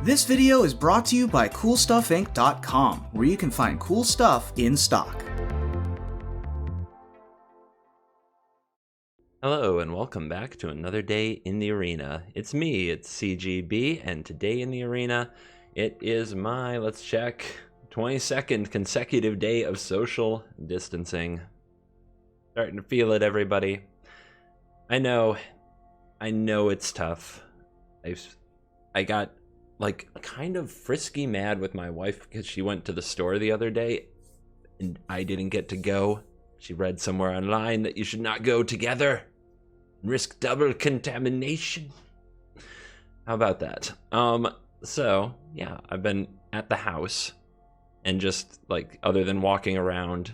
This video is brought to you by CoolStuffInc.com, where you can find cool stuff in stock. Hello and welcome back to another day in the arena. It's me, it's CGB, and today in the arena, it is my, let's check, 22nd consecutive day of social distancing. Starting to feel it, everybody. I know it's tough. I got like kind of frisky mad with my wife because she went to the store the other day and I didn't get to go. She read somewhere online that you should not go together and risk double contamination. How about that? So yeah, I've been at the house and just like, other than walking around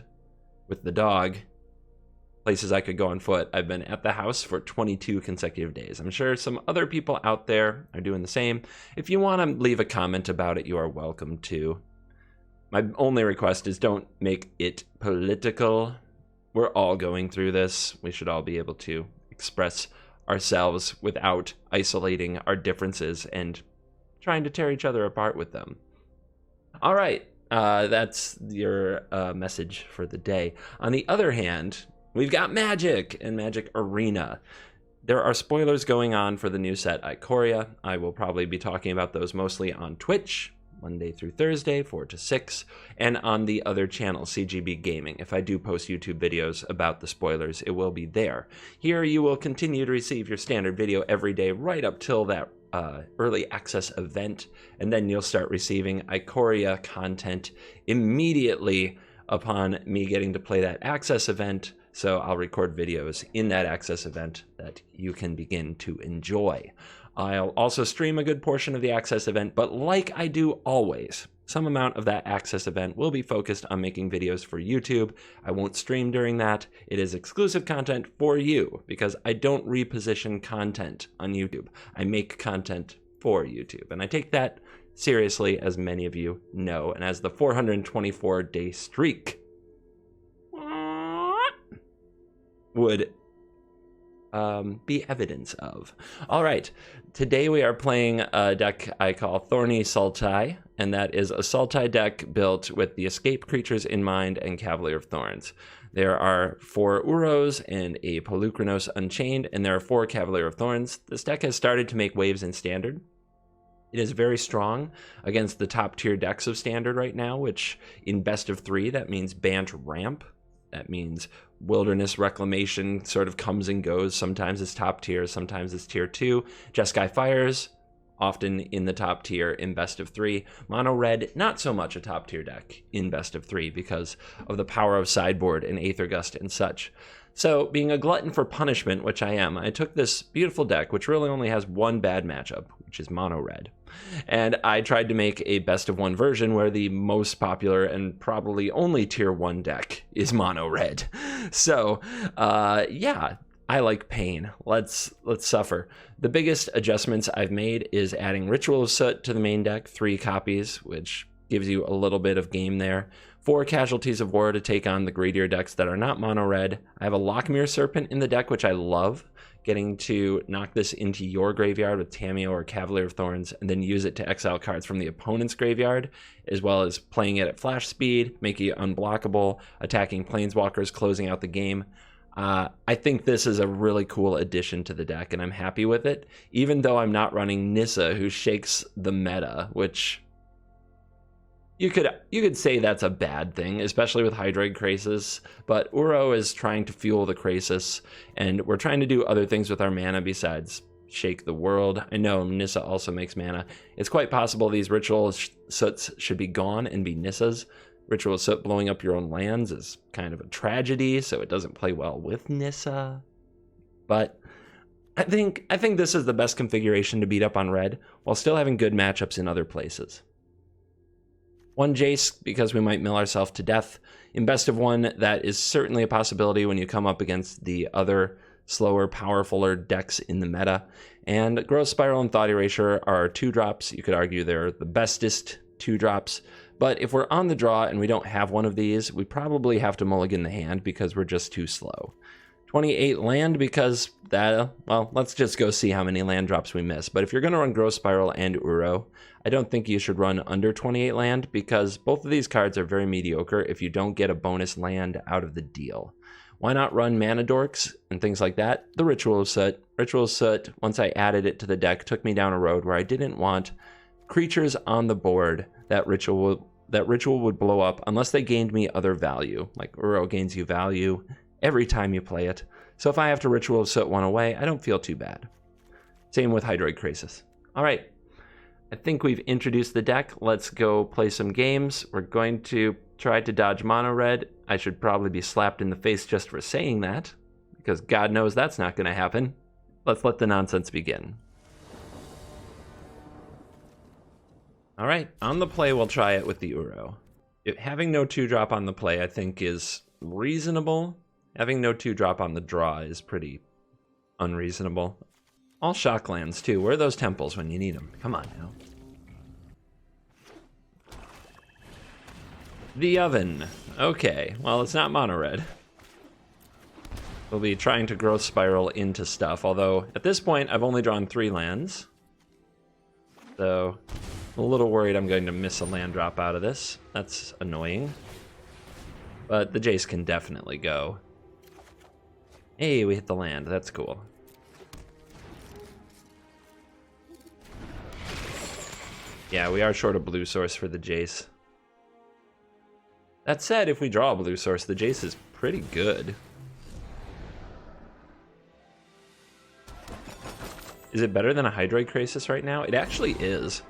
with the dog, places I could go on foot, I've been at the house for 22 consecutive days. I'm sure some other people out there are doing the same. If you want to leave a comment about it, you are welcome to. My only request is don't make it political. We're all going through this. We should all be able to express ourselves without isolating our differences and trying to tear each other apart with them. All right, that's your message for the day. On the other hand, we've got Magic and Magic Arena. There are spoilers going on for the new set Ikoria. I will probably be talking about those mostly on Twitch, Monday through Thursday, 4 to 6, and on the other channel, CGB Gaming. If I do post YouTube videos about the spoilers, it will be there. Here you will continue to receive your standard video every day right up till that early access event, and then you'll start receiving Ikoria content immediately upon me getting to play that access event. So I'll record videos in that access event that you can begin to enjoy. I'll also stream a good portion of the access event, but like I do always, some amount of that access event will be focused on making videos for YouTube. I won't stream during that. It is exclusive content for you because I don't reposition content on YouTube. I make content for YouTube, and I take that seriously, as many of you know, and as the 424-day streak would be evidence of. All right, today we are playing a deck I call Thorny Sultai, and that is a Sultai deck built with the escape creatures in mind and Cavalier of Thorns. There are 4 Uros and a Polukranos Unchained, and there are 4 Cavalier of Thorns. This deck has started to make waves in Standard. It is very strong against the top tier decks of Standard right now, which in best of 3, that means Bant Ramp. That means Wilderness Reclamation sort of comes and goes. Sometimes it's top tier, sometimes it's tier 2. Jeskai Fires, often in the top tier in best of 3. Mono Red, not so much a top tier deck in best of 3 because of the power of sideboard and Aether Gust and such. So being a glutton for punishment, which I am, I took this beautiful deck, which really only has one bad matchup, which is Mono Red. And I tried to make a best of 1 version where the most popular and probably only tier 1 deck is Mono Red. So, yeah, I like pain. Let's suffer. The biggest adjustments I've made is adding Ritual of Soot to the main deck, 3 copies, which gives you a little bit of game there. 4 Casualties of War to take on the greedier decks that are not mono red. I have a Lockmere Serpent in the deck, which I love. Getting to knock this into your graveyard with Tamiyo or Cavalier of Thorns, and then use it to exile cards from the opponent's graveyard, as well as playing it at flash speed, making it unblockable, attacking planeswalkers, closing out the game. I think this is a really cool addition to the deck, and I'm happy with it, even though I'm not running Nissa, who shakes the meta, which you could say that's a bad thing, especially with Hydroid Krasis, but Uro is trying to fuel the Krasis, and we're trying to do other things with our mana besides shake the world. I know Nissa also makes mana. It's quite possible these Ritual Soots should be gone and be Nissas. Ritual Soot blowing up your own lands is kind of a tragedy, so it doesn't play well with Nissa. But I think this is the best configuration to beat up on red, while still having good matchups in other places. 1 Jace, because we might mill ourselves to death. In best of 1, that is certainly a possibility when you come up against the other slower, powerfuler decks in the meta. And Growth Spiral and Thought Erasure are 2-drops. You could argue they're the bestest 2-drops. But if we're on the draw and we don't have one of these, we probably have to mulligan the hand because we're just too slow. 28 land because that, well, let's just go see how many land drops we miss. But if you're going to run Growth Spiral and Uro, I don't think you should run under 28 land because both of these cards are very mediocre if you don't get a bonus land out of the deal. Why not run Mana Dorks and things like that? The Ritual of Soot. Ritual of Soot, once I added it to the deck, took me down a road where I didn't want creatures on the board that Ritual would blow up unless they gained me other value. Like Uro gains you value every time you play it. So if I have to Ritual of Soot one away, I don't feel too bad. Same with Hydroid Krasis. All right, I think we've introduced the deck. Let's go play some games. We're going to try to dodge mono red. I should probably be slapped in the face just for saying that, because God knows that's not going to happen. Let's let the nonsense begin. All right, on the play, we'll try it with the Uro. Having no 2-drop on the play, I think, is reasonable. Having no 2-drop on the draw is pretty unreasonable. All shock lands, too. Where are those temples when you need them? Come on now. The Oven. Okay, well, it's not mono red. We'll be trying to Growth Spiral into stuff, although at this point, I've only drawn 3 lands. So, I'm a little worried I'm going to miss a land drop out of this. That's annoying. But the Jace can definitely go. Hey, we hit the land. That's cool. Yeah, we are short a blue source for the Jace. That said, if we draw a blue source, the Jace is pretty good. Is it better than a Hydroid Krasis right now? It actually is.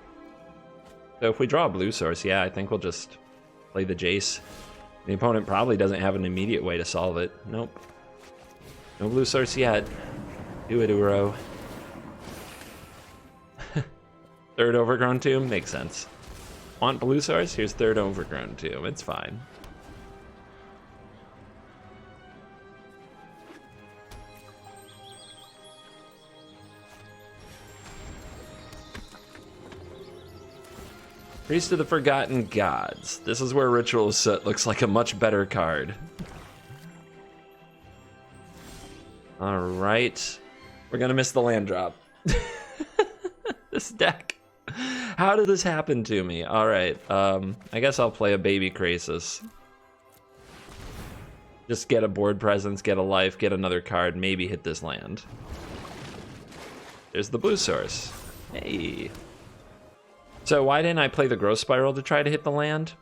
So if we draw a blue source, yeah, I think we'll just play the Jace. The opponent probably doesn't have an immediate way to solve it. Nope. No blue source yet. Do it, Uro. Third Overgrown Tomb? Makes sense. Want blue source? Here's third Overgrown Tomb. It's fine. Priest of the Forgotten Gods. This is where Ritual of Soot looks like a much better card. Alright. We're gonna miss the land drop. This deck. How did this happen to me? Alright, I guess I'll play a baby Krasis. Just get a board presence, get a life, get another card, maybe hit this land. There's the blue source. Hey. So why didn't I play the Growth Spiral to try to hit the land?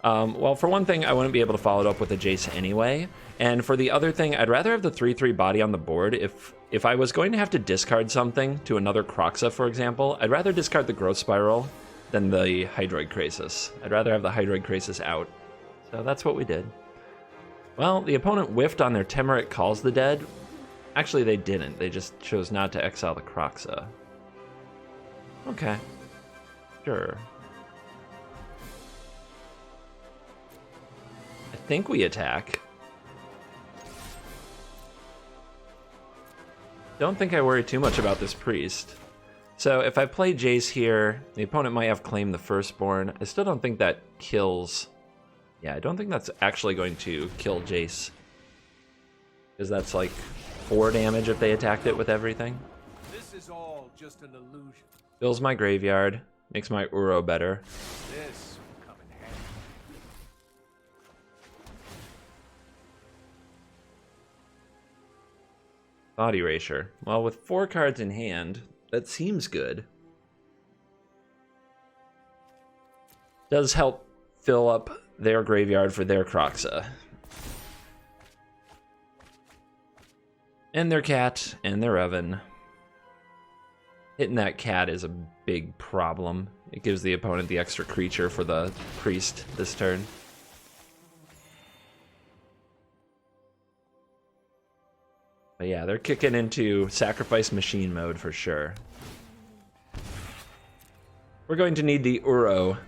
Well, for one thing, I wouldn't be able to follow it up with a Jace anyway. And for the other thing, I'd rather have the 3/3 body on the board. If I was going to have to discard something to another Kroxa, for example, I'd rather discard the Growth Spiral than the Hydroid Krasis. I'd rather have the Hydroid Krasis out. So that's what we did. Well, the opponent whiffed on their Temeric Calls the Dead. Actually, they didn't. They just chose not to exile the Kroxa. Okay. Sure. I think we attack. Don't think I worry too much about this priest. So if I play Jace here, the opponent might have claimed the Firstborn. I still don't think that kills. Yeah, I don't think that's actually going to kill Jace. Because that's like 4 damage if they attacked it with everything. This is all just an illusion. Fills my graveyard. Makes my Uro better. This will come in handy. Thought Erasure. Well, with 4 cards in hand, that seems good. Does help fill up their graveyard for their Kroxa. And their cat, and their oven. Hitting that cat is a big problem. It gives the opponent the extra creature for the priest this turn. But yeah, they're kicking into sacrifice machine mode for sure. We're going to need the Uro.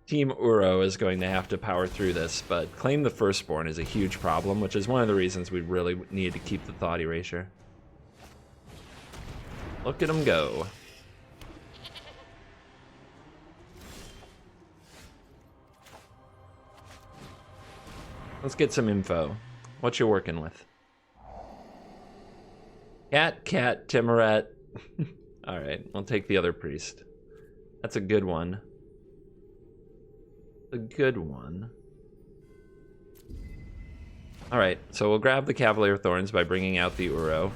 Team Uro is going to have to power through this, but claim the Firstborn is a huge problem, which is one of the reasons we really need to keep the Thought Erasure. Look at him go. Let's get some info. What you working with? Cat, Timoret. All right, we'll take the other priest. That's a good one. A good one. All right, so we'll grab the Cavalier Thorns by bringing out the URO.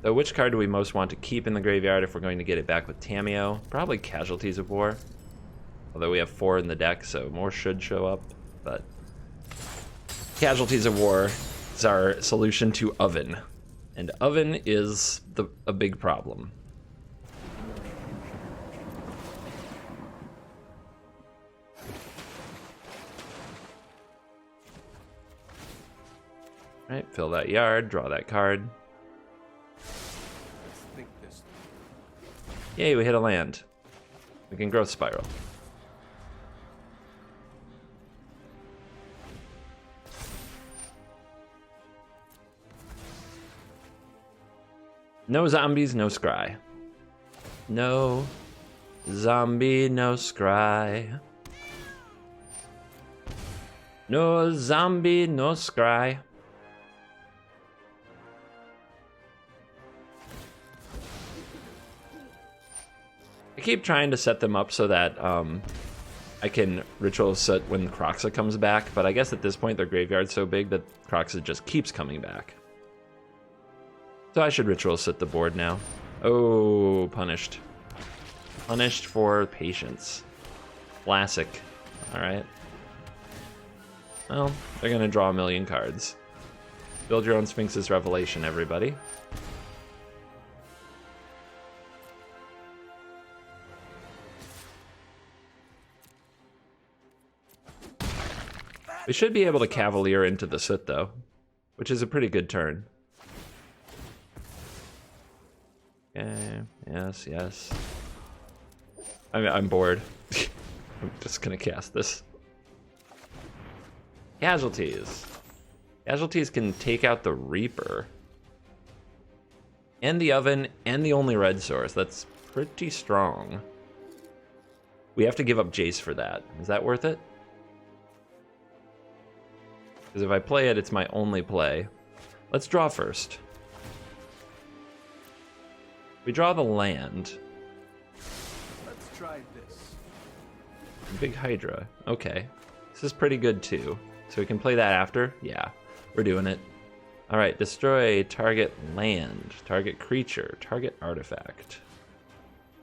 So which card do we most want to keep in the graveyard if we're going to get it back with Tamiyo? Probably Casualties of War. Although we have 4 in the deck, so more should show up. But Casualties of War is our solution to Oven. And Oven is a big problem. All right, fill that yard, draw that card. Let's think this. Yay, we hit a land. We can Growth Spiral. No zombies, no scry. No zombie, no scry. No zombie, no scry. I keep trying to set them up so that I can Ritual Soot when Kroxa comes back, but I guess at this point their graveyard's so big that Kroxa just keeps coming back. So I should Ritual Soot the board now. Oh, punished. Punished for patience. Classic. Alright. Well, they're gonna draw a million cards. Build your own Sphinx's Revelation, everybody. We should be able to Cavalier into the Soot, though, which is a pretty good turn. Okay, yes. I'm bored. I'm just gonna cast this. Casualties. Casualties can take out the Reaper. And the Oven, and the only red source. That's pretty strong. We have to give up Jace for that. Is that worth it? Because if I play it, it's my only play. Let's draw first. We draw the land. Let's try this. Big Hydra. Okay. This is pretty good too. So we can play that after? Yeah, we're doing it. Alright, destroy target land, target creature, target artifact.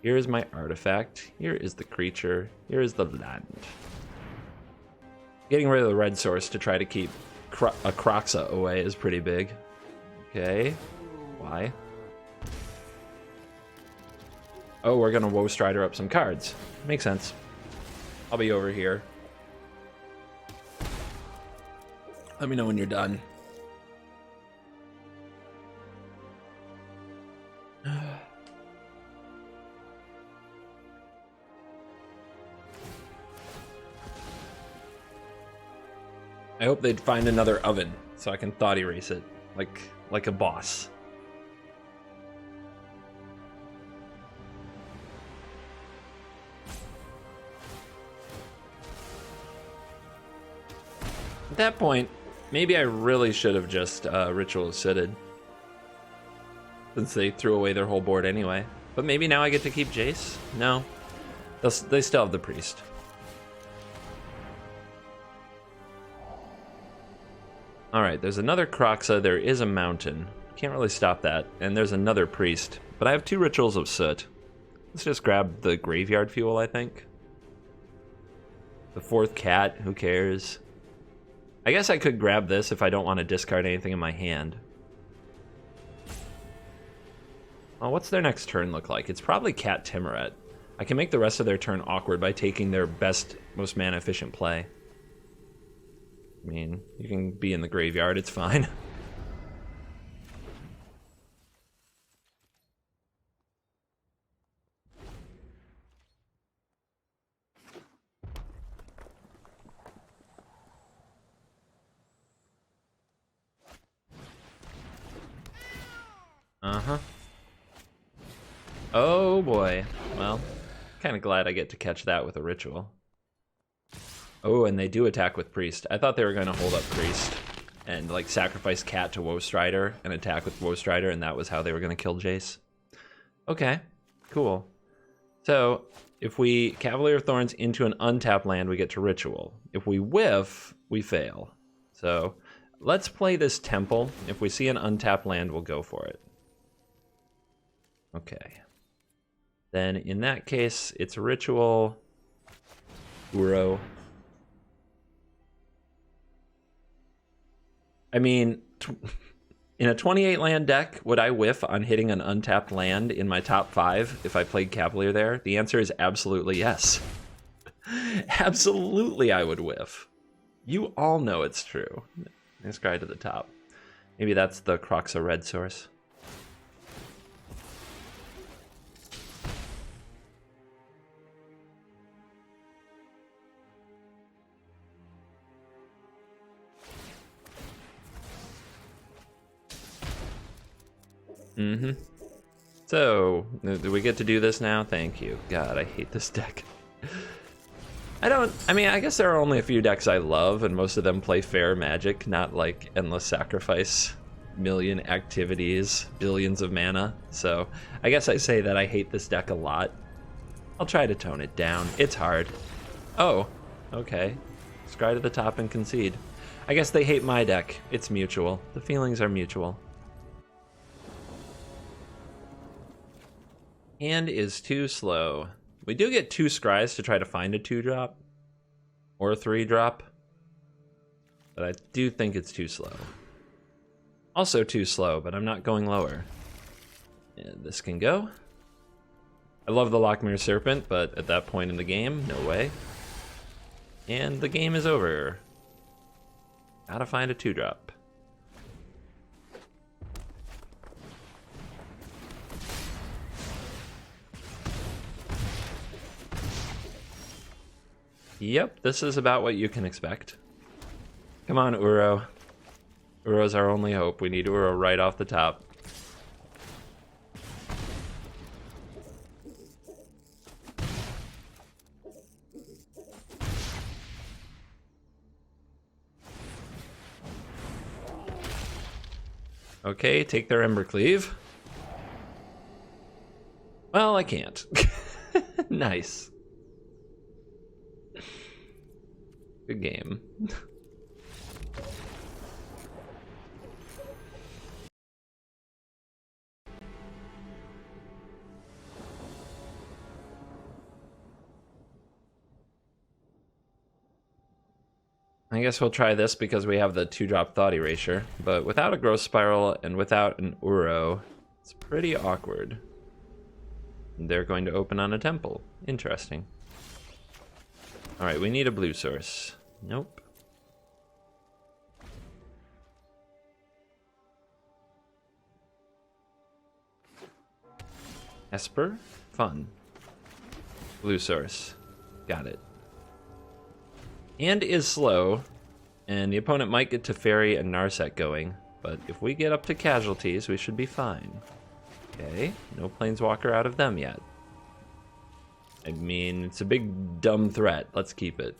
Here is my artifact. Here is the creature. Here is the land. Getting rid of the red source to try to keep a Kroxa away is pretty big. Okay. Why? Oh, we're gonna Woe Strider up some cards. Makes sense. I'll be over here. Let me know when you're done. I hope they'd find another Oven so I can thought erase it like a boss. At that point, maybe I really should have just Ritual Sooted, since they threw away their whole board anyway. But maybe now I get to keep Jace? No. They still have the Priest. Alright, there's another Kroxa, there is a Mountain. Can't really stop that. And there's another Priest. But I have 2 Rituals of Soot. Let's just grab the Graveyard Fuel, I think. The 4th cat, who cares? I guess I could grab this if I don't want to discard anything in my hand. Well, what's their next turn look like? It's probably Cat Timoret. I can make the rest of their turn awkward by taking their best, most mana-efficient play. I mean, you can be in the graveyard, it's fine. Uh-huh. Oh boy. Well, kind of glad I get to catch that with a Ritual. Oh, and they do attack with Priest. I thought they were going to hold up Priest. and like sacrifice Cat to Woe Strider and attack with Woe Strider, and that was how they were going to kill Jace. Okay, cool. So if we Cavalier Thorns into an untapped land, we get to Ritual. If we whiff, we fail. So let's play this Temple. If we see an untapped land, we'll go for it. Okay. Then in that case, it's Ritual, URO. I mean, in a 28 land deck, would I whiff on hitting an untapped land in my top 5 if I played Cavalier there? The answer is absolutely yes. Absolutely I would whiff. You all know it's true. Nice guy to the top. Maybe that's the Croxa red source. So, do we get to do this now? Thank you. God, I hate this deck. I mean, I guess there are only a few decks I love, and most of them play fair Magic, not like Endless Sacrifice, million activities, billions of mana. So, I guess I say that I hate this deck a lot. I'll try to tone it down. It's hard. Oh, okay. Scry to the top and concede. I guess they hate my deck. It's mutual. The feelings are mutual. Hand is too slow. We do get 2 scries to try to find a 2-drop or a 3-drop, but I do think it's too slow. Also too slow, but I'm not going lower. And this can go. I love the Lockmere Serpent, but at that point in the game, no way. And the game is over. Gotta find a 2-drop. Yep, this is about what you can expect. Come on, URO. URO's our only hope. We need URO right off the top. Okay, take their Embercleave. Well, I can't. Nice. Good game. I guess we'll try this because we have the 2-drop Thought Erasure, but without a Growth Spiral and without an URO, it's pretty awkward. They're going to open on a Temple. Interesting. Alright, we need a blue source. Nope. Esper? Fun. Blue source. Got it. And is slow, and the opponent might get Teferi and Narset going, but if we get up to casualties, we should be fine. Okay, no Planeswalker out of them yet. I mean, it's a big, dumb threat. Let's keep it.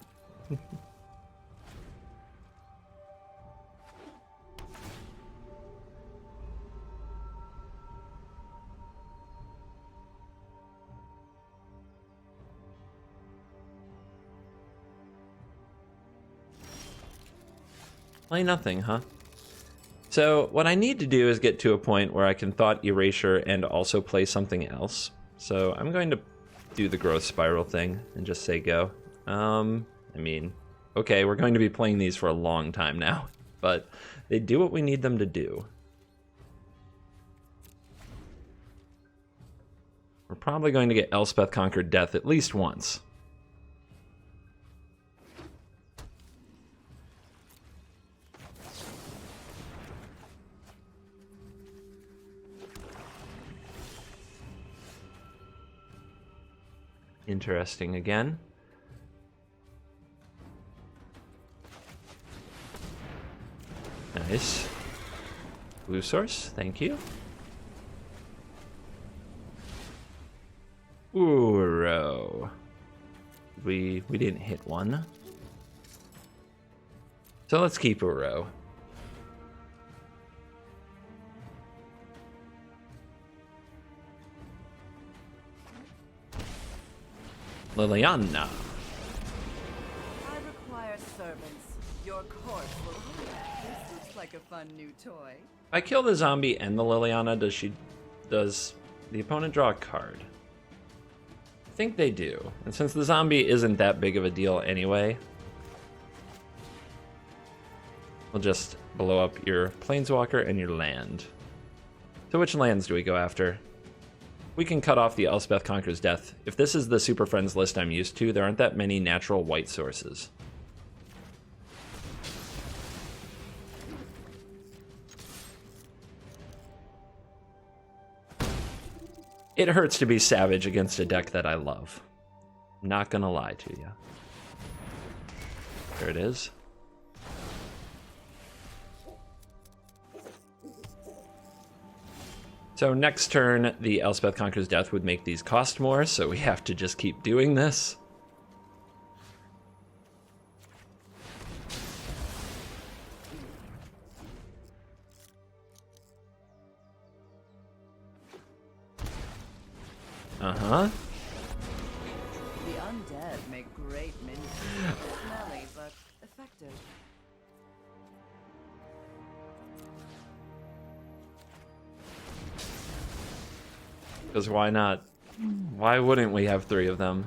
Play nothing, huh? So what I need to do is get to a point where I can Thought Erasure and also play something else. So I'm going to do the Growth Spiral thing and just say go. I mean, okay, we're going to be playing these for a long time now, but they do what we need them to do. We're probably going to get Elspeth Conquered Death at least once. Interesting again. Nice. Blue source, thank you. URO. We didn't hit one. So let's keep URO. Liliana. I require servants. Your corpse will. This looks like a fun new toy. If I kill the zombie and the Liliana, does the opponent draw a card? I think they do. And since the zombie isn't that big of a deal anyway, we'll just blow up your Planeswalker and your land. So which lands do we go after? We can cut off the Elspeth Conquers Death. If this is the Super Friends list I'm used to, there aren't that many natural white sources. It hurts to be savage against a deck that I love. Not gonna lie to you. There it is. So next turn, the Elspeth Conquers Death would make these cost more, so we have to just keep doing this. Uh-huh. The undead make great minions. Smelly, but effective. Because why not? Why wouldn't we have 3 of them?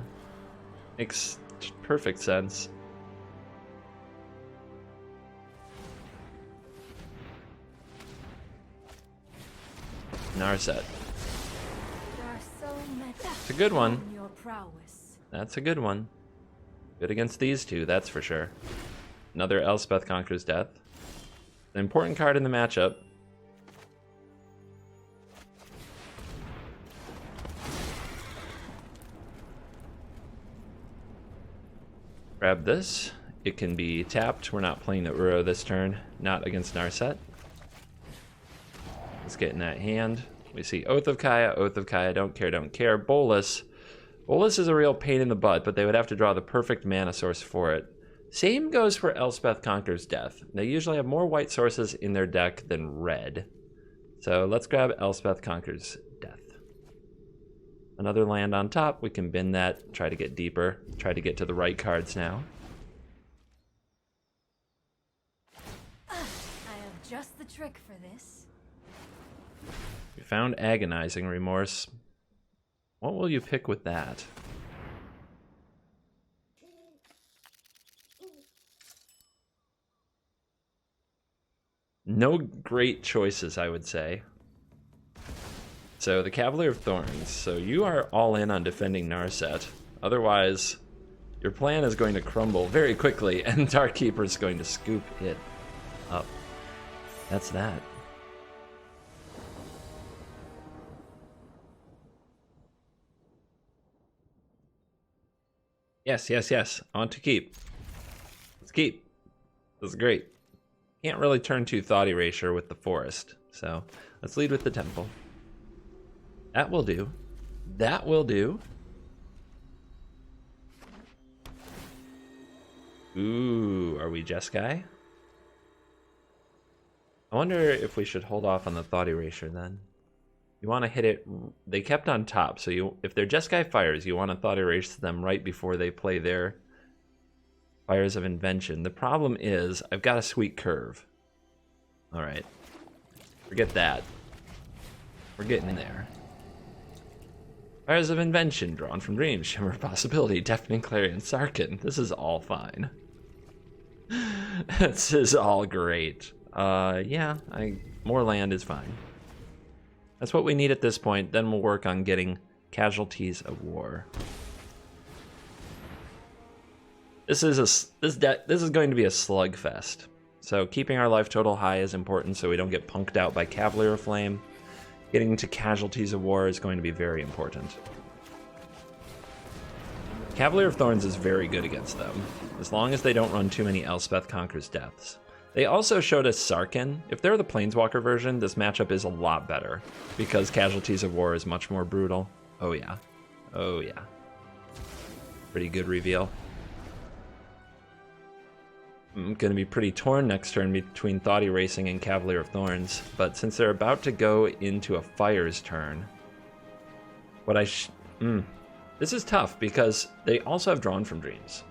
Makes perfect sense. Narset. It's a good one. That's a good one. Good against these two, that's for sure. Another Elspeth Conquers Death. An important card in the matchup. Grab this. It can be tapped. We're not playing the URO this turn. Not against Narset. Let's get in that hand. We see Oath of Kaya, don't care, don't care. Bolus. Bolus is a real pain in the butt, but they would have to draw the perfect mana source for it. Same goes for Elspeth Conquers Death. They usually have more white sources in their deck than red. So let's grab Elspeth Conquers Death. Another land on top. We can bin that, try to get deeper, try to get to the right cards now. I have just the trick for this. We found Agonizing Remorse. What will you pick with that? No great choices, I would say. So the Cavalier of Thorns. So you are all in on defending Narset. Otherwise, your plan is going to crumble very quickly, and Darkkeeper is going to scoop it up. That's that. Yes, yes, yes. On to keep. Let's keep. This is great. Can't really turn to Thought Erasure with the Forest, so let's lead with the Temple. That will do. That will do. Ooh, are we Jeskai? I wonder if we should hold off on the Thought Erasure then. You want to hit it. They kept on top, so if they're Jeskai Fires, you want to Thought Erase them right before they play their Fires of Invention. The problem is, I've got a sweet curve. Alright. Forget that. We're getting there. Fires of Invention, drawn from Dreams, Shimmer Possibility, Deafening Clarion, Sarkin. This is all fine. This is all great. Yeah, more land is fine. That's what we need at this point. Then we'll work on getting Casualties of War. This is going to be a slugfest. So keeping our life total high is important so we don't get punked out by Cavalier of Flame. Getting to Casualties of War is going to be very important. Cavalier of Thorns is very good against them, as long as they don't run too many Elspeth Conquers Deaths. They also showed us Sarkin. If they're the Planeswalker version, this matchup is a lot better, because Casualties of War is much more brutal. Oh yeah. Oh yeah. Pretty good reveal. I'm going to be pretty torn next turn between Thought Erasing and Cavalier of Thorns, but since they're about to go into a Fires turn, what This is tough because they also have Drawn from Dreams.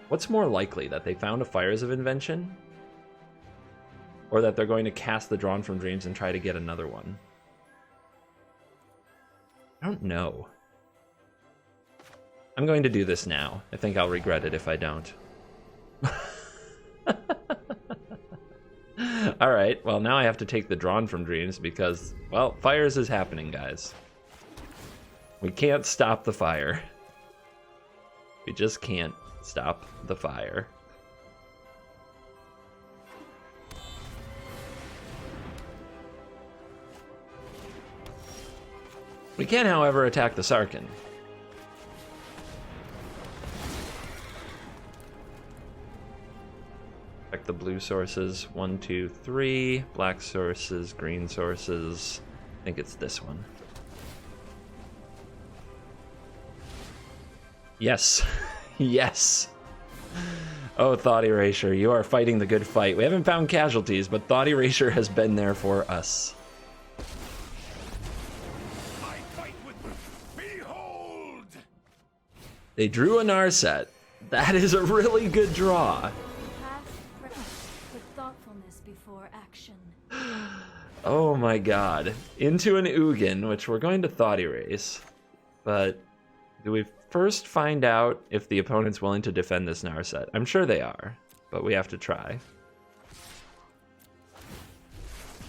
What's more likely, that they found a Fires of Invention? Or that they're going to cast the Drawn from Dreams and try to get another one? I don't know. I'm going to do this now. I think I'll regret it if I don't. Alright, well now I have to take the Drawn from Dreams because, well, Fires is happening, guys. We can't stop the fire. We just can't stop the fire. We can, however, attack the Sarkhan. Check the blue sources. 1, 2, 3. Black sources, green sources. I think it's this one. Yes. Yes. Oh, Thought Erasure, you are fighting the good fight. We haven't found casualties, but Thought Erasure has been there for us. I fight with behold. They drew a Narset. That is a really good draw. With thoughtfulness before action. Oh my god. Into an Ugin, which we're going to Thought Erase. But do we first find out if the opponent's willing to defend this Narset? I'm sure they are, but we have to try.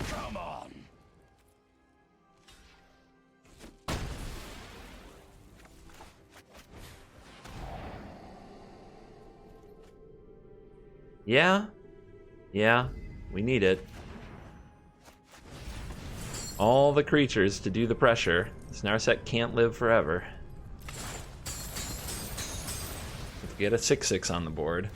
Come on. Yeah. Yeah, we need it. All the creatures to do the pressure. This Narset can't live forever. Let's get a 6/6 on the board.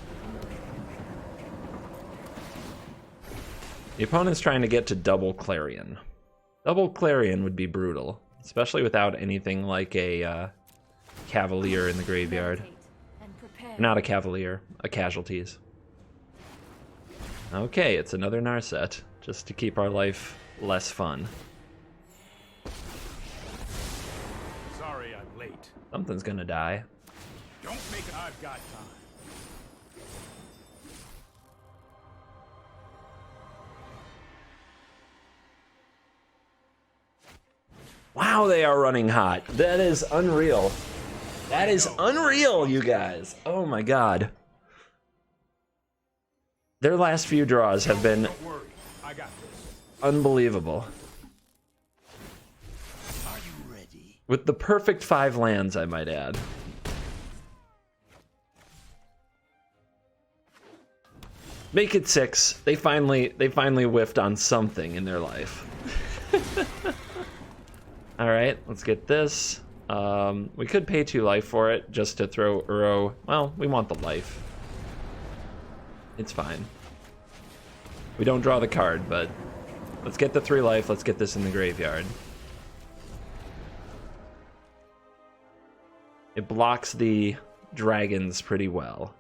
The opponent's trying to get to double Clarion. Double Clarion would be brutal, especially without anything like a Cavalier in the graveyard. Meditate and prepare. Not a Cavalier, a Casualties. Okay, it's another Narset, just to keep our life less fun. Sorry I'm late. Something's gonna die. Don't make it. I've got time. Wow, they are running hot. That is unreal. That is unreal, you guys. Oh my god. Their last few draws have been Don't worry. I got this. unbelievable. Are you ready? With the perfect 5 lands, I might add. Make it 6. They finally whiffed on something in their life. All right, let's get this. We could pay 2 life for it just to throw URO. Well, we want the life. It's fine. We don't draw the card, but let's get the 3 life. Let's get this in the graveyard. It blocks the dragons pretty well.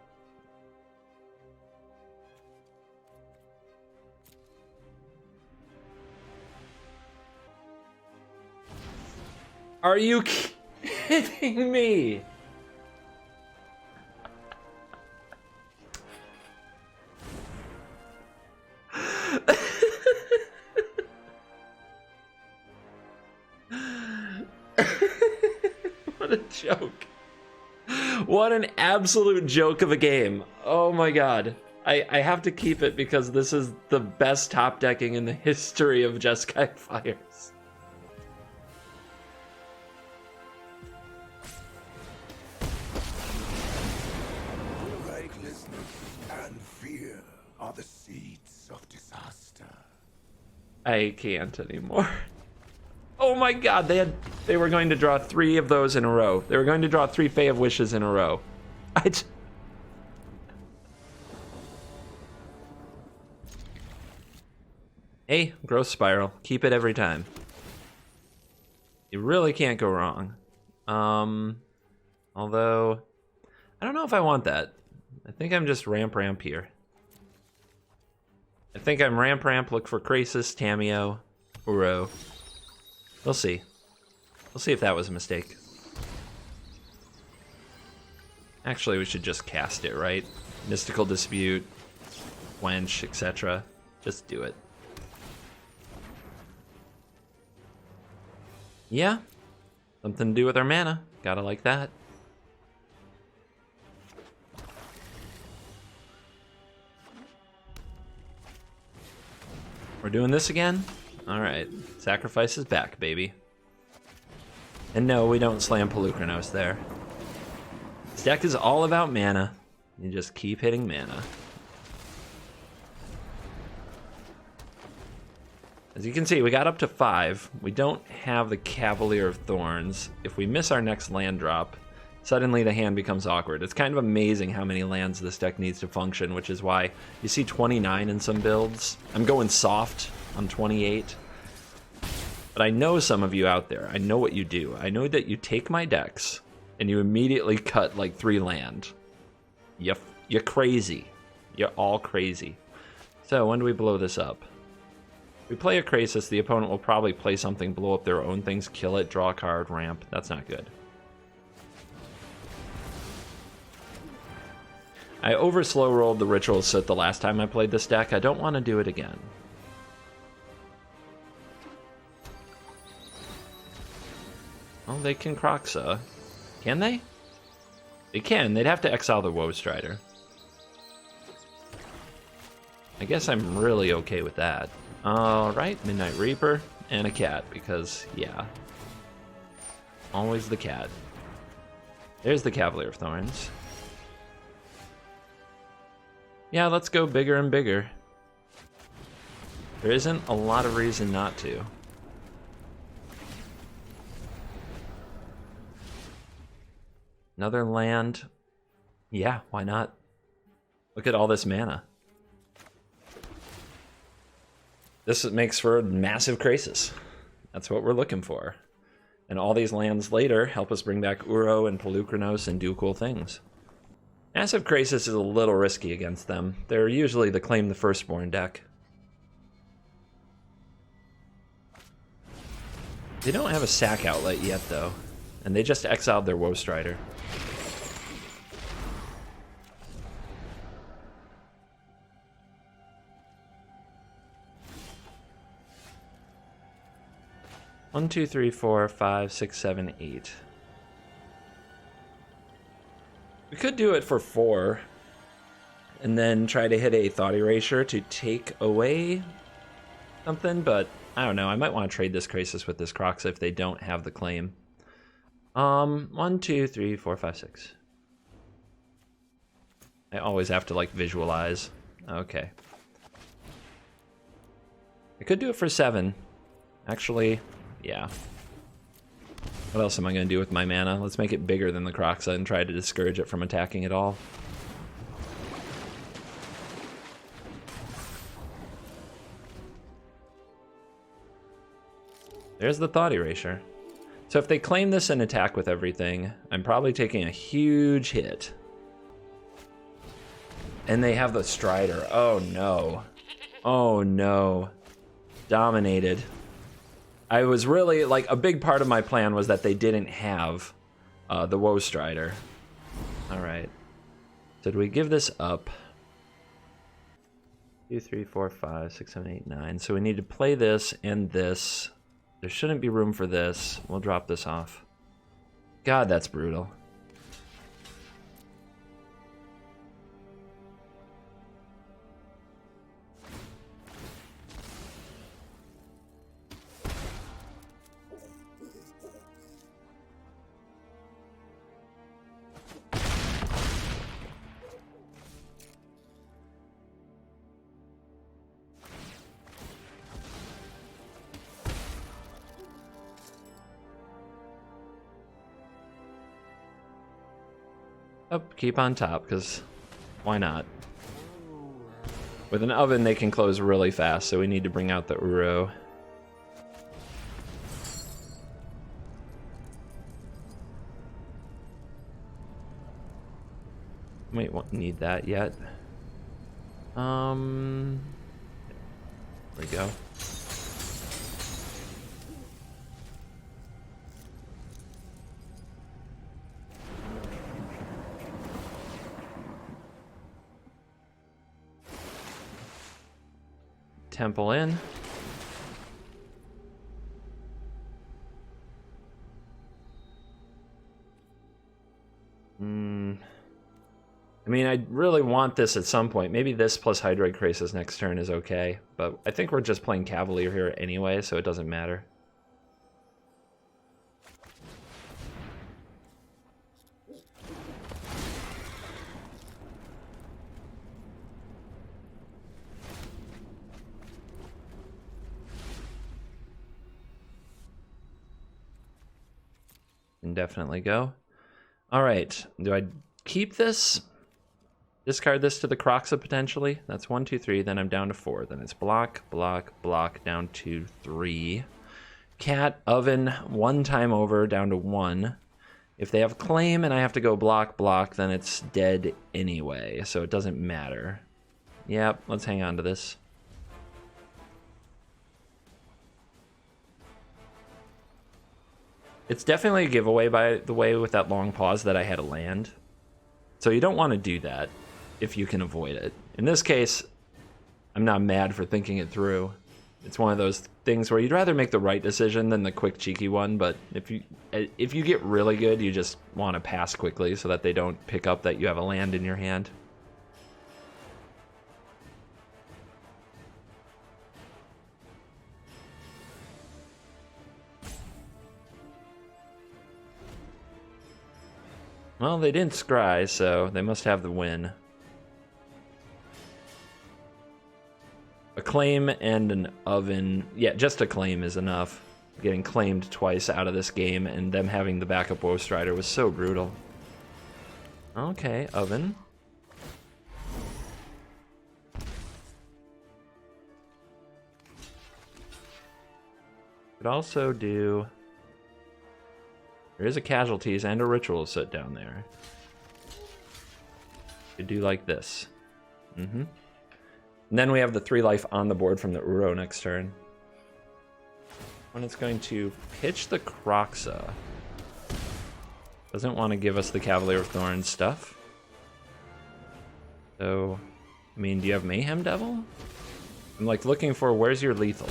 Are you kidding me? What a joke. What an absolute joke of a game. Oh my god. I have to keep it because this is the best top decking in the history of Jeskai Fires. Recklessness and fear are the seeds of disaster. I can't anymore. Oh my god, they were going to draw 3 of those in a row. They were going to draw 3 Fae of Wishes in a row. Hey, Growth Spiral. Keep it every time. You really can't go wrong. Although, I don't know if I want that. I think I'm just ramp here. I think I'm ramp, look for Krasis, Tamiyo, URO. We'll see. We'll see if that was a mistake. Actually, we should just cast it, right? Mystical Dispute, Quench, etc. Just do it. Yeah, something to do with our mana. Gotta like that. We're doing this again? Alright, sacrifice is back, baby. And no, we don't slam Pelucranos there. This deck is all about mana. You just keep hitting mana. As you can see, we got up to 5. We don't have the Cavalier of Thorns. If we miss our next land drop, suddenly the hand becomes awkward. It's kind of amazing how many lands this deck needs to function, which is why you see 29 in some builds. I'm going soft on 28. But I know some of you out there, I know what you do. I know that you take my decks and you immediately cut like 3 land. You're crazy. You're all crazy. So when do we blow this up? If we play a Krasis, the opponent will probably play something, blow up their own things, kill it, draw a card, ramp. That's not good. I over slow rolled the Ritual Sit the last time I played this deck. I don't want to do it again. Oh, they can Kroxa. Can they? They can. They'd have to exile the Woe Strider. I guess I'm really okay with that. Alright, Midnight Reaper and a cat, because, yeah. Always the cat. There's the Cavalier of Thorns. Yeah, let's go bigger and bigger. There isn't a lot of reason not to. Another land. Yeah, why not? Look at all this mana. This makes for a massive Krasis. That's what we're looking for. And all these lands later help us bring back Uro and Pelucranos and do cool things. Massive Krasis is a little risky against them. They're usually the Claim the Firstborn deck. They don't have a sack outlet yet, though. And they just exiled their Woe Strider. One, two, three, four, 5, 6, 7, 8. We could do it for 4, and then try to hit a Thought Erasure to take away something, but I don't know. I might want to trade this Krasis with this Kroxa if they don't have the claim. 1, 2, 3, 4, 5, 6. I always have to like visualize. Okay. I could do it for 7. Actually, yeah. What else am I going to do with my mana? Let's make it bigger than the Kroxa and try to discourage it from attacking at all. There's the Thought Erasure. So if they claim this and attack with everything, I'm probably taking a huge hit. And they have the Strider. Oh no. Oh no. Dominated. I was really, like, a big part of my plan was that they didn't have the Woe Strider. Alright. So do we give this up? 2, 3, 4, 5, 6, 7, 8, 9. So we need to play this and this. There shouldn't be room for this. We'll drop this off. God, that's brutal. Oh, keep on top, because why not? With an oven, they can close really fast, so we need to bring out the Uro. We won't need that yet. There we go. temple in. I mean, I really want this at some point. Maybe this plus Hydroid Krasis next turn is okay, but I think we're just playing Cavalier here anyway, so it doesn't matter. Can definitely go. All right, do I keep this? Discard this to the Kroxa potentially. That's 1, 2, 3. Then I'm down to 4. Then it's block, block, block, down to 3. Cat, oven, 1 time over, down to 1. If they have claim and I have to go block, block, then it's dead anyway, so it doesn't matter. Yep, let's hang on to this. It's definitely a giveaway, by the way, with that long pause that I had a land. So you don't want to do that if you can avoid it. In this case, I'm not mad for thinking it through. It's one of those things where you'd rather make the right decision than the quick cheeky one, but if you get really good, you just want to pass quickly so that they don't pick up that you have a land in your hand. Well, they didn't scry, so they must have the win. A claim and an oven. Yeah, just a claim is enough. Getting claimed twice out of this game and them having the backup Woe Strider was so brutal. Okay, oven. Could also do... There is a casualties and a ritual set down there. Could do like this. And then we have the 3 life on the board from the Uro next turn. When it's going to pitch the Kroxa. Doesn't want to give us the Cavalier of Thorns stuff. So, I mean, do you have Mayhem Devil? I'm like looking for where's your lethal?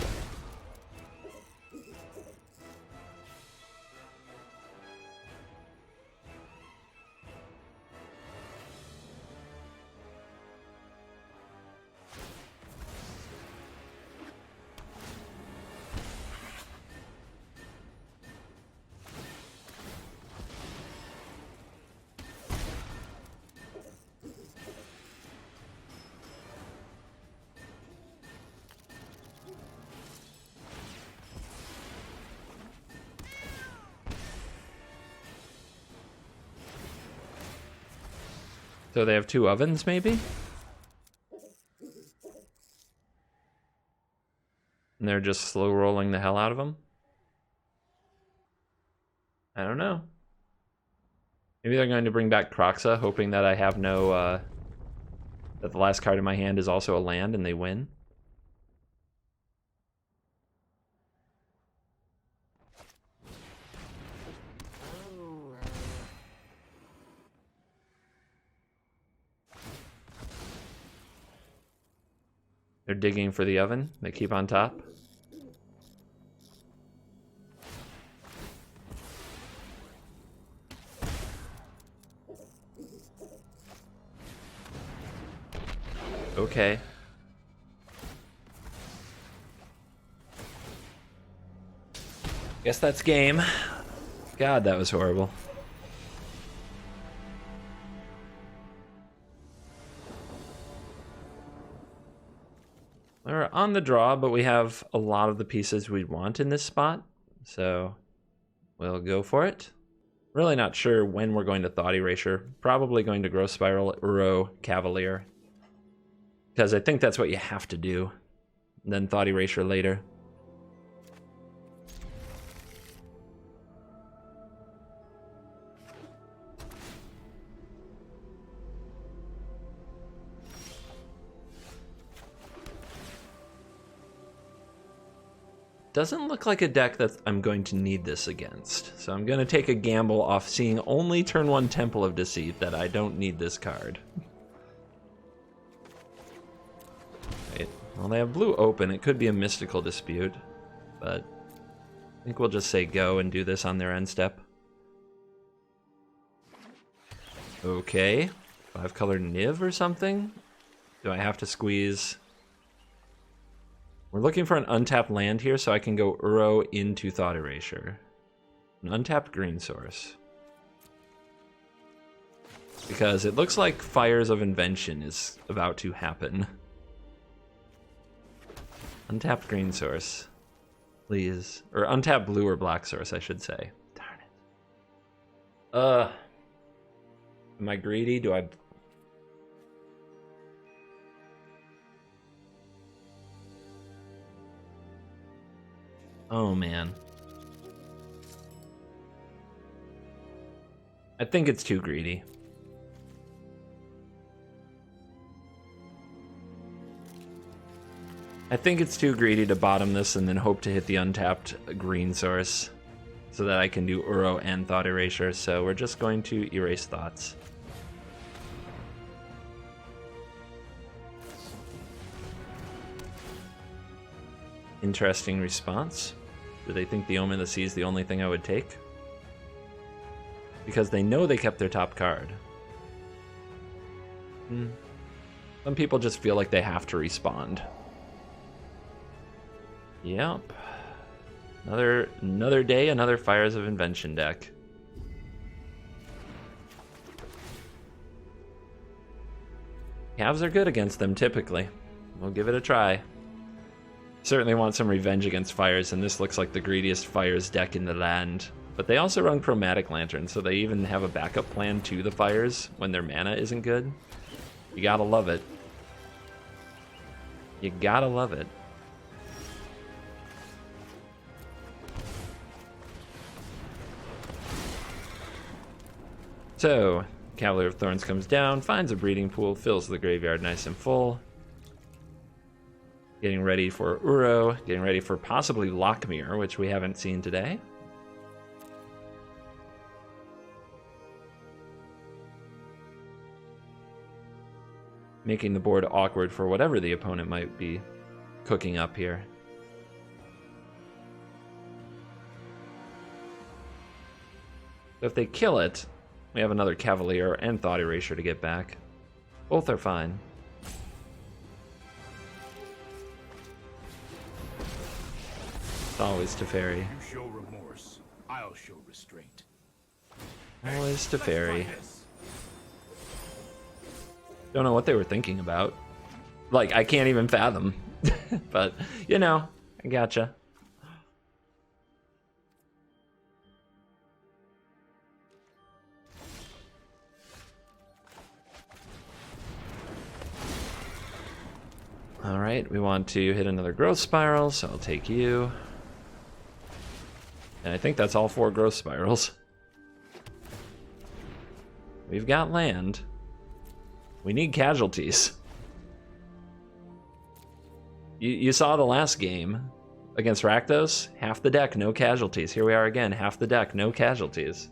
So they have 2 ovens, maybe? And they're just slow rolling the hell out of them? I don't know. Maybe they're going to bring back Kroxa, hoping that I have no, that the last card in my hand is also a land and they win. They're digging for the oven. They keep on top. Okay. Guess that's game. God, that was horrible. We're on the draw, but we have a lot of the pieces we want in this spot, so we'll go for it. Really not sure when we're going to Thought Erasure. Probably going to Growth Spiral, URO Cavalier, because I think that's what you have to do. And then Thought Erasure later. Doesn't look like a deck that I'm going to need this against. So I'm going to take a gamble off seeing only turn 1 Temple of Deceit that I don't need this card. Right. Well, they have blue open. It could be a mystical dispute, but I think we'll just say go and do this on their end step. Okay. 5-color Niv or something? Do I have to squeeze? We're looking for an untapped land here, so I can go Uro into Thought Erasure. An untapped green source. Because it looks like Fires of Invention is about to happen. Untapped green source. Please. Or untapped blue or black source, I should say. Darn it. Am I greedy? Do I... Oh, man. I think it's too greedy. I think it's too greedy to bottom this and then hope to hit the untapped green source so that I can do Uro and Thought Erasure, so we're just going to erase thoughts. Interesting response. Do they think the Omen of the Sea is the only thing I would take? Because they know they kept their top card. Some people just feel like they have to respond. Yep. Another day, another Fires of Invention deck. Cavs are good against them, typically. We'll give it a try. Certainly want some revenge against Fires, and this looks like the greediest Fires deck in the land. But they also run Chromatic Lantern, so they even have a backup plan to the Fires when their mana isn't good. You gotta love it. You gotta love it. So, Cavalier of Thorns comes down, finds a breeding pool, fills the graveyard nice and full. Getting ready for Uro, getting ready for possibly Lockmere, which we haven't seen today. Making the board awkward for whatever the opponent might be cooking up here. So if they kill it, we have another Cavalier and Thought Erasure to get back. Both are fine. It's always Teferi. You show remorse, I'll show restraint. Always Teferi. Don't know what they were thinking about. Like, I can't even fathom. But, you know, I gotcha. Alright, we want to hit another growth spiral, so I'll take you. And I think that's all 4 growth spirals. We've got land. We need casualties. You saw the last game against Rakdos? Half the deck, no casualties. Here we are again, half the deck, no casualties.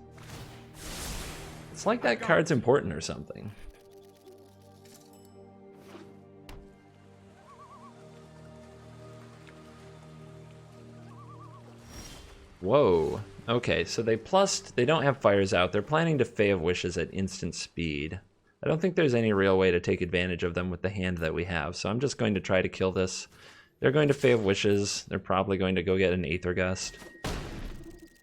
It's like that card's important or something. Whoa. Okay, so they don't have Fires out. They're planning to Fae of Wishes at instant speed. I don't think there's any real way to take advantage of them with the hand that we have, so I'm just going to try to kill this. They're going to Fae of Wishes. They're probably going to go get an Aether Gust.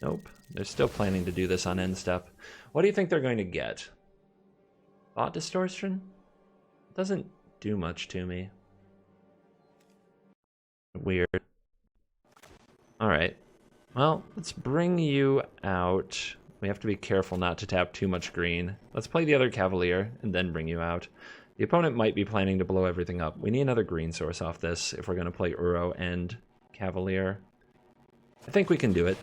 Nope. They're still planning to do this on end step. What do you think they're going to get? Thought Distortion? Doesn't do much to me. Weird. Alright. Well, let's bring you out. We have to be careful not to tap too much green. Let's play the other Cavalier and then bring you out. The opponent might be planning to blow everything up. We need another green source off this if we're going to play Uro and Cavalier. I think we can do it.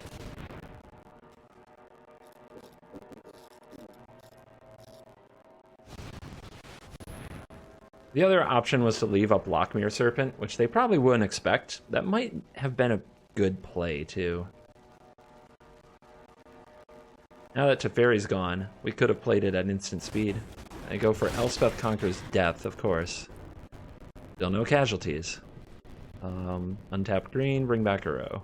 The other option was to leave up Lockmere Serpent, which they probably wouldn't expect. That might have been a good play, too. Now that Teferi's gone, we could have played it at instant speed. I go for Elspeth Conquers Death, of course. Still no casualties. Untap green, bring back URO.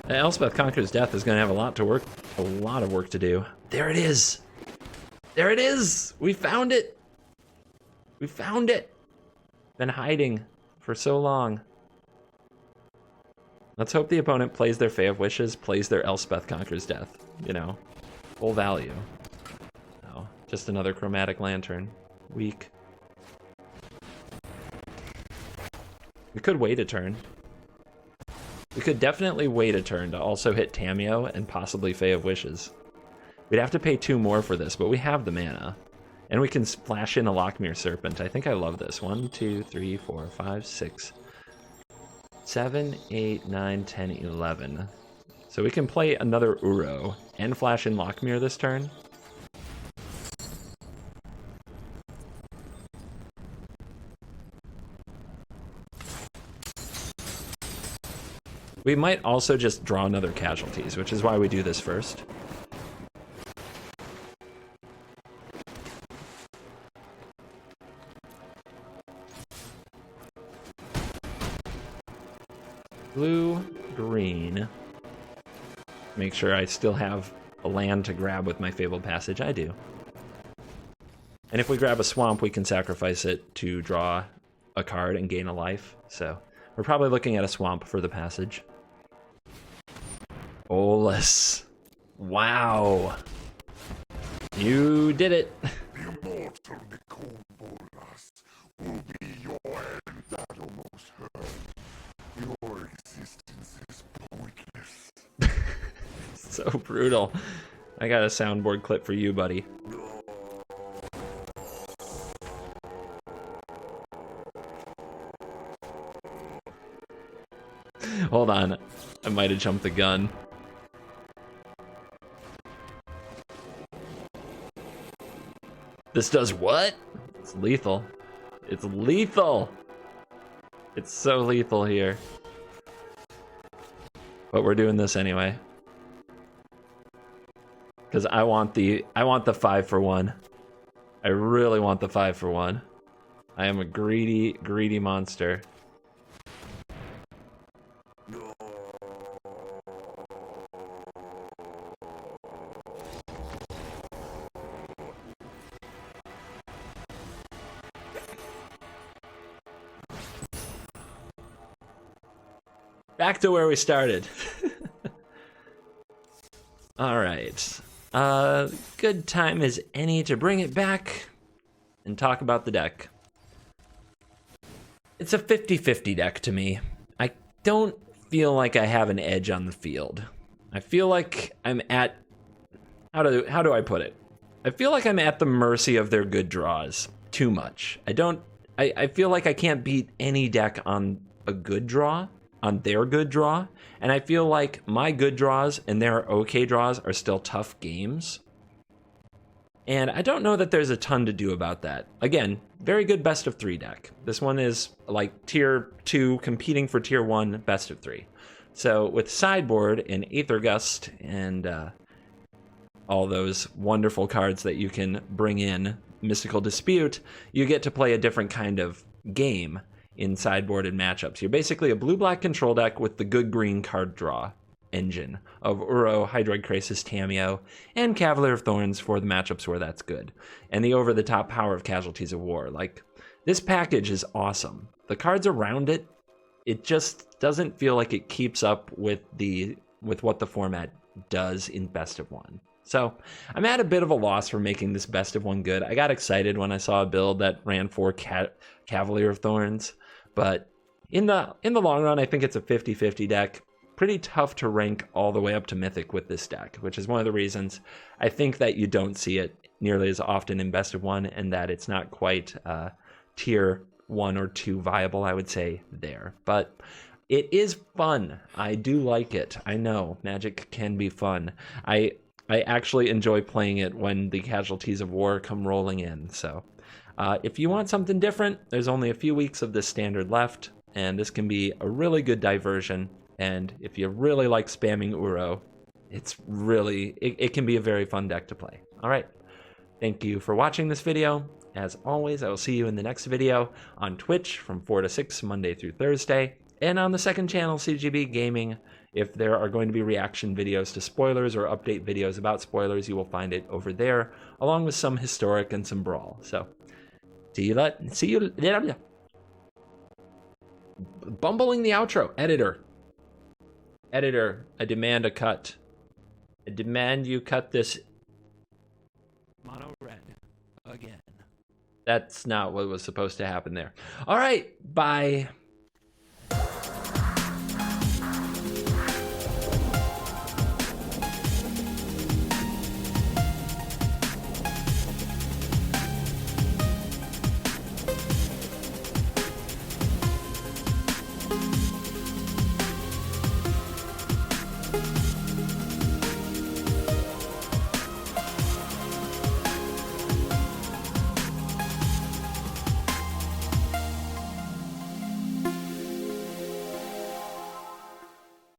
Elspeth Conqueror's Death is going to have a lot of work to do. There it is. There it is. We found it. We found it. Been hiding for so long. Let's hope the opponent plays their Fae of Wishes, plays their Elspeth Conqueror's Death. You know, full value. No, just another Chromatic Lantern. Weak. We could wait a turn. We could definitely wait a turn to also hit Tamiyo and possibly Fae of Wishes. We'd have to pay 2 more for this, but we have the mana. And we can splash in a Lockmere Serpent. I think I love this. 1, 2, 3, 4, 5, 6, 7, 8, 9, 10, 11. So we can play another URO and flash in Lockmere this turn. We might also just draw another Casualties, which is why we do this first. Blue, green. Make sure I still have a land to grab with my Fabled Passage. I do. And if we grab a swamp, we can sacrifice it to draw a card and gain a life. So we're probably looking at a swamp for the passage. Olus. Wow. You did it. The immortal Nicobolas will be your end that almost hurt. Your existence is pointless. So brutal. I got a soundboard clip for you, buddy. Hold on. I might have jumped the gun. This does what? It's lethal. It's lethal. It's so lethal here. But we're doing this anyway. Because I want the 5-for-1. I really want the 5-for-1. I am a greedy, greedy monster. Back to where we started. All right. Good time as any to bring it back and talk about the deck. It's a 50-50 deck to me. I don't feel like I have an edge on the field. I feel like I'm at... How do I put it? I feel like I'm at the mercy of their good draws too much. I feel like I can't beat any deck on a good draw, on their good draw, and I feel like my good draws and their okay draws are still tough games. And I don't know that there's a ton to do about that. Again, very good best of 3 deck. This one is like tier 2 competing for tier 1 best of 3. So with sideboard and Aether Gust and all those wonderful cards that you can bring in, Mystical Dispute, you get to play a different kind of game in sideboard and matchups. You're basically a blue-black control deck with the good green card draw engine of URO, Hydroid Krasis, Tamiyo, and Cavalier of Thorns for the matchups where that's good. And the over-the-top power of Casualties of War. Like, this package is awesome. The cards around it, it just doesn't feel like it keeps up with what the format does in best of 1. So I'm at a bit of a loss for making this best of 1 good. I got excited when I saw a build that ran for Cavalier of Thorns, but in the long run, I think it's a 50-50 deck. Pretty tough to rank all the way up to Mythic with this deck, which is one of the reasons I think that you don't see it nearly as often in best of 1, and that it's not quite tier 1 or 2 viable, I would say, there. But it is fun. I do like it. I know Magic can be fun. I I actually enjoy playing it when the casualties of war come rolling in. So if you want something different, there's only a few weeks of this standard left, and this can be a really good diversion. And if you really like spamming URO, it can be a very fun deck to play. All right. Thank you for watching this video. As always, I will see you in the next video on Twitch from 4 to 6 Monday through Thursday, and on the second channel, CGB Gaming. If there are going to be reaction videos to spoilers or update videos about spoilers, you will find it over there, along with some historic and some brawl. So, see you. Bumbling the outro. Editor, I demand a cut. I demand you cut this. Mono red again. That's not what was supposed to happen there. All right, bye.